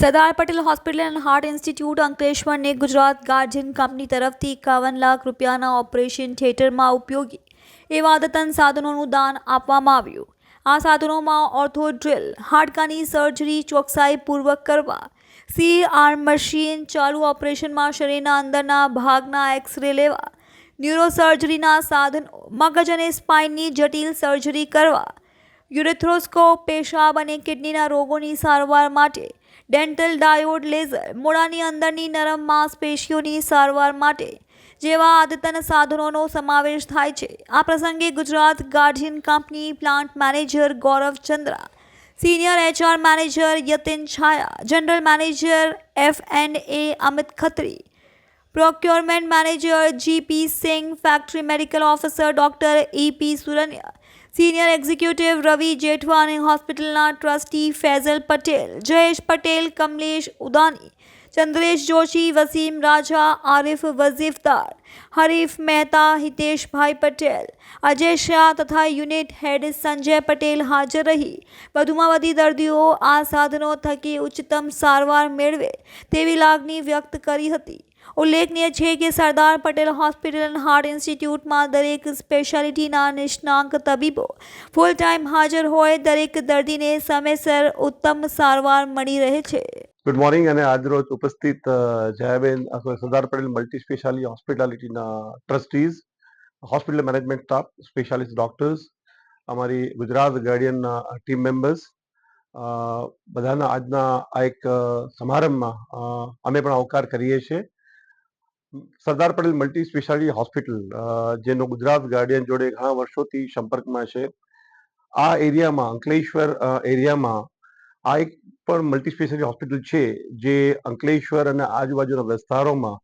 Sardar Patel Hospital and Heart Institute અંકલેશ્વરને Gujarat Guardian company તરફથી 51 લાખ રૂપિયાના ઓપરેશન થિયેટરમાં ઉપયોગી એવા અદ્યતન સાધનોનું દાન આપવામાં આવ્યું. આ સાધનોમાં ઓર્થો ડ્રિલ, હાડકાની સર્જરી ચોકસાઈપૂર્વક કરવા, CR મશીન, ચાલુ ઓપરેશનમાં શરીરના અંદરના ભાગના એક્સ-રે લેવા, ન્યુરોસર્જરીના સાધનો, મગજ અને સ્પાઇનની જટિલ સર્જરી કરવા, યુરેથ્રોસ્કોપ, પેશાબ અને કિડનીના રોગોની સારવાર માટે ડેન્ટલ ડાયોડ લેઝર, મોઢાની અંદરની નરમ માંસપેશીઓની સારવાર માટે જેવા અદ્યતન સાધનોનો સમાવેશ થાય છે. આ પ્રસંગે Gujarat Guardian company plant manager Gaurav Chandra, senior HR manager Yatin Chhaya, general manager F&A Amit Khatri, procurement manager GP Singh, factory medical officer doctor EP Suranya, senior executive Ravi Jethwani, હોસ્પિટલના ટ્રસ્ટી ફૈઝલ પટેલ, જયેશ પટેલ, કમલેશ ઉદાની, ચંદ્રેશ જોશી, વસીમ રાજા, આરિફ વઝીફદાર, હરીફ મહેતા, હિતેશભાઈ પટેલ, અજય શાહ તથા યુનિટ હેડ સંજય પટેલ હાજર રહી વધુમાં વધી દર્દીઓ આ સાધનો થકી ઉચ્ચતમ સારવાર મેળવે તેવી લાગણી વ્યક્ત કરી હતી. ઉલ્લેખનીય છે કે Sardar Patel Hospital and Heart ઇન્સ્ટિટ્યૂટમાં દરેક સ્પેશિયાલિટીના નિષ્ણાંત તબીબો ફૂલ ટાઈમ હાજર હોય દરેક દર્દીને સમયસર ઉત્તમ સારવાર મળી રહે છે. ગુડ મોર્નિંગ અને આજરોજ ઉપસ્થિત જયાબેન સરદાર પટેલ મલ્ટી સ્પેશિયાલિટી હોસ્પિટાલિટીના trustees, hospital management staff, specialist doctors, અમારી ગુજરાત ગાર્ડિયનના ટીમ મેમ્બર્સ, બધાના આજના આ એક સમારંભમાં અમે પણ આવકાર કરીએ છીએ. સરદાર પટેલ મલ્ટી સ્પેશિયાલિટી હોસ્પિટલ જેનો ગુજરાત ગાર્ડિયન જોડે ઘણા વર્ષોથી સંપર્કમાં છે. આ એરિયામાં અંકલેશ્વર એરિયામાં આ એક પણ મલ્ટી સ્પેશિયાલિટી હોસ્પિટલ છે જે અંકલેશ્વર અને આજુબાજુના વિસ્તારોમાં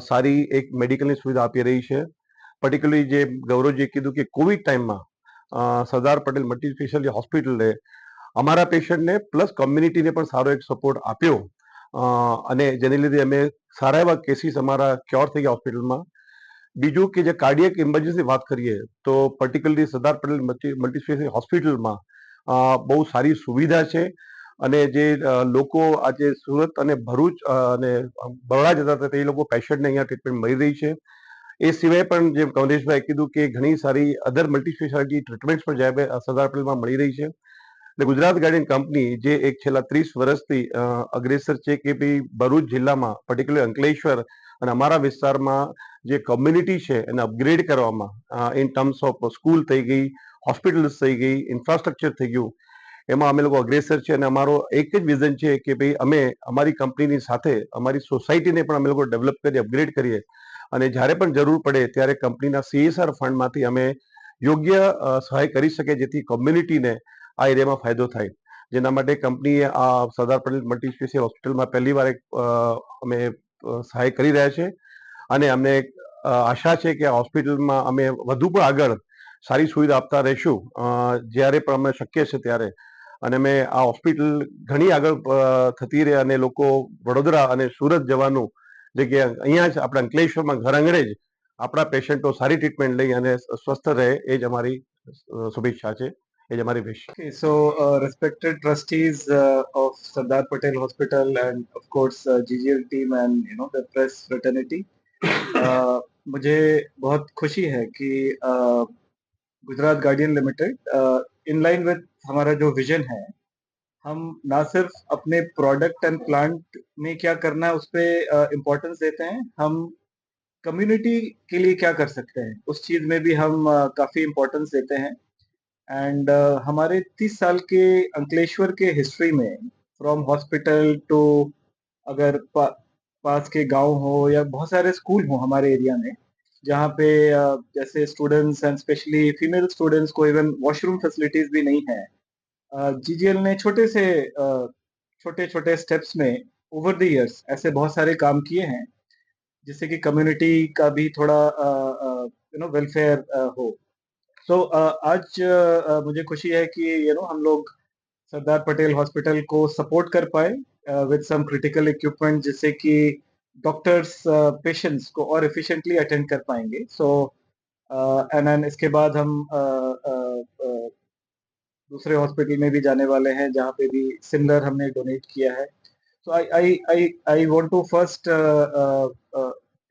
સારી એક મેડિકલની સુવિધા આપી રહી છે. પર્ટિક્યુલરલી જે ગૌરવજીએ કીધું કે કોવિડ ટાઈમમાં સરદાર પટેલ મલ્ટી સ્પેશિયાલિટી હોસ્પિટલે અમારા પેશન્ટને પ્લસ કોમ્યુનિટીને પણ સારો એક સપોર્ટ આપ્યો અને જેને લીધે અમે સારા એવા કેસીસ અમારા ક્યોર થઈ ગયા હોસ્પિટલમાં. બીજું કે જે કાર્ડિયક ઇમરજન્સી વાત કરીએ તો પર્ટિક્યુલરલી સરદાર પટેલ મલ્ટી સ્પેશિયાલિટી હોસ્પિટલમાં બહુ સારી સુવિધા છે અને જે લોકો આજે સુરત અને ભરૂચ અને બરોડા જતા હતા તે લોકો પેશન્ટને અહીંયા ટ્રીટમેન્ટ મળી રહી છે. એ સિવાય પણ જેમ કમલેશભાઈ કીધું કે ઘણી સારી અધર મલ્ટી સ્પેશિયાલિટી ટ્રીટમેન્ટ્સ પણ સરદાર પટેલમાં મળી રહી છે. એટલે ગુજરાત ગાર્ડિયન કંપની જે એક છેલ્લા 30 વર્ષથી અગ્રેસર છે કે ભાઈ ભરૂચ જિલ્લામાં પર્ટિક્યુલર અંકલેશ્વર અને અમારા વિસ્તારમાં જે કોમ્યુનિટી છે એને અપગ્રેડ કરવામાં ઇન ટર્મ્સ ઓફ સ્કૂલ થઈ ગઈ, હોસ્પિટલ્સ થઈ ગઈ, ઇન્ફ્રાસ્ટ્રક્ચર થઈ ગયું, એમાં અમે લોકો અગ્રેસર છે અને અમારો એક જ વિઝન છે કે ભાઈ અમે અમારી કંપનીની સાથે અમારી સોસાયટીને પણ અમે લોકો ડેવલપ કરીએ, અપગ્રેડ કરીએ અને જ્યારે પણ જરૂર પડે ત્યારે કંપનીના CSR ફંડમાંથી અમે યોગ્ય સહાય કરી શકીએ જેથી કોમ્યુનિટીને આ એરિયામાં ફાયદો થાય. જેના માટે કંપનીએ આ સરદાર પટેલ મલ્ટી સ્પેશિયાલિટી હોસ્પિટલમાં પહેલી વાર અમે સહાય કરી રહ્યા છે અને અમને આશા છે કે આ હોસ્પિટલમાં અમે વધુ પણ આગળ સારી સુવિધા આપતા રહીશું જ્યારે પણ અમને શક્ય છે ત્યારે. અને અમે આ હોસ્પિટલ ઘણી આગળ થતી રહે અને લોકો વડોદરા અને સુરત જવાનું જગ્યાએ અહીંયા જ આપણા અંકલેશ્વરમાં ઘર આંગણે જ આપણા પેશન્ટો સારી ટ્રીટમેન્ટ લઈ અને સ્વસ્થ રહે એ જ અમારી શુભેચ્છા છે, એ જ અમારી વિશ. Okay, so respected trustees of Sardar Patel Hospital and of course GGL team and the press fraternity, मुझे बहुत खुशी है कि Gujarat guardian limited in line with हमारा जो विजन है, हम ना सिर्फ अपने प्रोडक्ट एंड प्लांट में क्या करना है उस पर इम्पोर्टेंस देते हैं, हम कम्युनिटी के लिए क्या कर सकते हैं उस चीज में भी हम काफी इम्पोर्टेंस देते हैं. एंड हमारे 30 साल के अंकलेश्वर के हिस्ट्री में फ्रॉम हॉस्पिटल टू अगर पास के गांव हो या बहुत सारे स्कूल हो हमारे एरिया में जहाँ पे जैसे students and specially female students को इवन वॉशरूम फैसिलिटीज भी नहीं है, GGL ने छोटे छोटे स्टेप्स में ओवर द इयर्स ऐसे बहुत सारे काम किए हैं जिससे कि कम्युनिटी का भी थोड़ा वेलफेयर हो. तो आज मुझे खुशी है कि हम लोग सरदार पटेल हॉस्पिटल को सपोर्ट कर पाए विद सम क्रिटिकल इक्विपमेंट जिससे कि डॉक्टर्स पेशेंट्स को और एफिशिएंटली अटेंड कर पाएंगे. सो एंड इसके बाद हम दूसरे हॉस्पिटल में भी जाने वाले हैं जहाँ पे भी सिमिलर हमने डोनेट किया है. So I want to first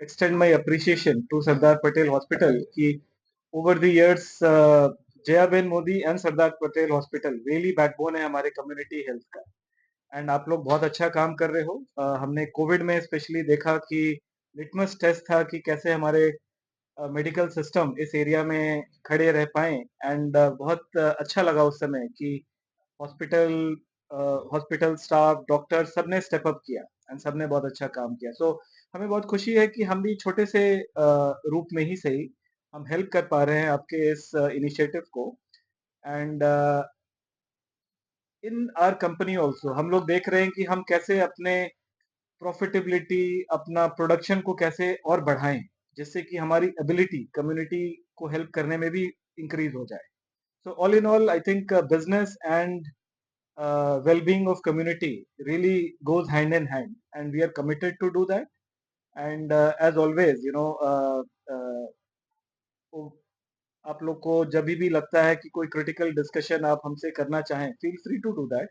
extend my appreciation to Sardar Patel Hospital. कि over the years, Jayaben Modi and Sardar Patel Hospital really backbone है हमारे community health का. एंड आप लोग बहुत अच्छा काम कर रहे हो. हमने कोविड में स्पेशली देखा कि लिटमस टेस्ट था कि कैसे हमारे मेडिकल सिस्टम इस एरिया में खड़े रह पाए. एंड बहुत अच्छा लगा उस समय कि हॉस्पिटल हॉस्पिटल स्टाफ डॉक्टर सबने स्टेप अप किया एंड सबने बहुत अच्छा काम किया. सो हमें बहुत खुशी है कि हम भी छोटे से रूप में ही सही हम हेल्प कर पा रहे हैं आपके इस इनिशिएटिव को. And in our company also हम लोग देख रहे हैं कि हम कैसे अपने प्रॉफिटेबिलिटी अपना प्रोडक्शन को कैसे और बढ़ाएं जिससे कि हमारी एबिलिटी कम्युनिटी को हेल्प करने में भी इंक्रीज हो जाए. So all in all I think business and well-being of community really goes hand in hand and we are committed to do that. And as always uh, आप लोग को जब भी लगता है कि कोई क्रिटिकल डिस्कशन आप हमसे करना चाहें feel free to do that.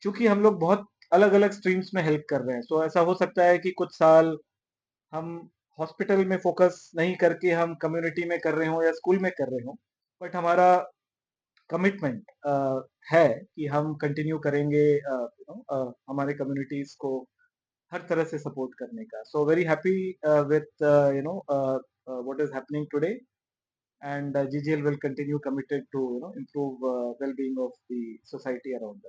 चूंकि हम लोग बहुत अलग अलग स्ट्रीम्स में हेल्प कर रहे हैं. सो ऐसा हो सकता है कि कुछ साल हम हॉस्पिटल में फोकस नहीं करके हम कम्युनिटी में कर रहे हो या स्कूल में कर रहे हो. बट हमारा कमिटमेंट है कि हम कंटिन्यू करेंगे हमारे कम्युनिटीज को हर तरह से सपोर्ट करने का. So very happy with what is happening today and GGL will continue committed to improve well-being of the society around us.